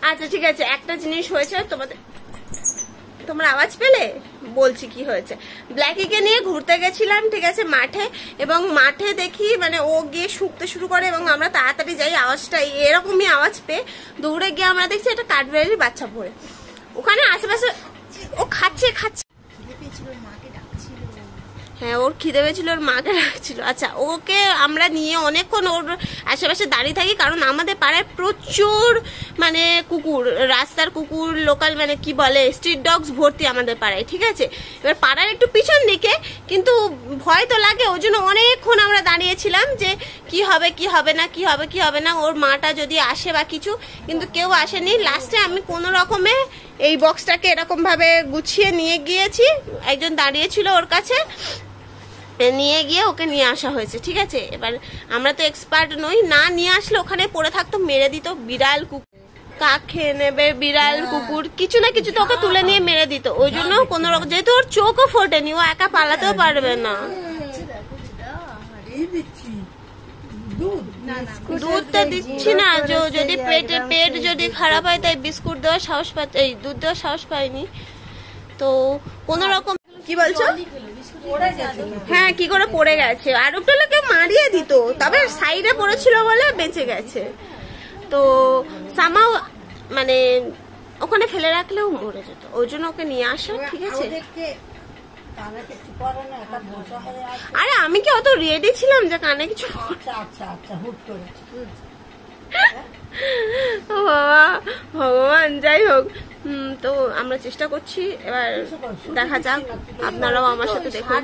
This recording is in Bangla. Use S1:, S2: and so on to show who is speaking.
S1: আচ্ছা ঠিক আছে, একটা জিনিস হয়েছে, তোমরা আওয়াজ পেলে? বলছি কি হয়েছে। ব্ল্যাকিকে নিয়ে ঘুরতে গেছিলাম, ঠিক আছে, মাঠে, এবং মাঠে দেখি মানে ও গিয়ে শুকতে শুরু করে এবং আমরা তাড়াতাড়ি যাই, আওয়াজটা এরকমই আওয়াজ পেয়ে দৌড়ে গিয়ে আমরা দেখছি একটা কাঠবিড়ালির বাচ্চা পড়ে ওখানে আশেপাশে। ও খাচ্ছে। হ্যাঁ, ওর খিদে পেয়েছিল, ওর মাকে রাখছিল। আচ্ছা, ওকে আমরা নিয়ে অনেকক্ষণ ওর আশেপাশে দাঁড়িয়ে থাকি, কারণ আমাদের পাড়ায় প্রচুর মানে কুকুর, রাস্তার কুকুর, লোকাল মানে কি বলে স্ট্রিট ডগস ভর্তি আমাদের পাড়ায়, ঠিক আছে। এবার পাড়ার একটু পিছন দিকে, কিন্তু ভয় তো লাগে, ওই জন্য অনেকক্ষণ আমরা দাঁড়িয়েছিলাম যে কি হবে কি হবে না, ওর মাটা যদি আসে বা কিছু, কিন্তু কেউ আসেনি। লাস্টে আমি কোনো রকমে এই বক্সটাকে এরকম ভাবে গুছিয়ে নিয়ে গিয়েছি, একজন দাঁড়িয়েছিল ওর কাছে, নিয়ে গিয়ে ওকে নিয়ে আসা হয়েছে, ঠিক আছে। এবার আমরা তো এক্সপার্ট নই, না নিয়ে আসলে ওখানে পড়ে থাকতো, মেরে দিত, বিড়াল কুকুর কাক খেয়ে নেবে, বিড়াল কুকুর কিছু না কিছু তো ওকে তুলে নিয়ে মেরে দিত। ওই জন্য কোনো রকম, যেহেতু ওর চোখও ফোটেনি, ও একা পালাতেও পারবে না। দুধ তো দিচ্ছি না, যদি পেট যদি খারাপ হয় তাই বিস্কুট দেওয়ার সাহস পাই, এই দুধ দেওয়ার সাহস পাইনি তো কোনো রকম। কি বলছো? হ্যাঁ, কি করে পড়ে গেছে, আর একটা লোকে মারিয়ে দিত, তবে সাইডে পড়েছিল বলে বেঁচে গেছে। তো সামাও মানে ওখানে ফেলে রাখলেও মরে যেত, ওই জন্য ওকে নিয়ে আসা, ঠিক আছে। আরে আমি কি অত রেডি ছিলাম যে কানে কিছু? ভগবান, যাই হোক, তো আমরা চেষ্টা করছি, এবার দেখা যাক, আপনারাও আমার সাথে দেখুন।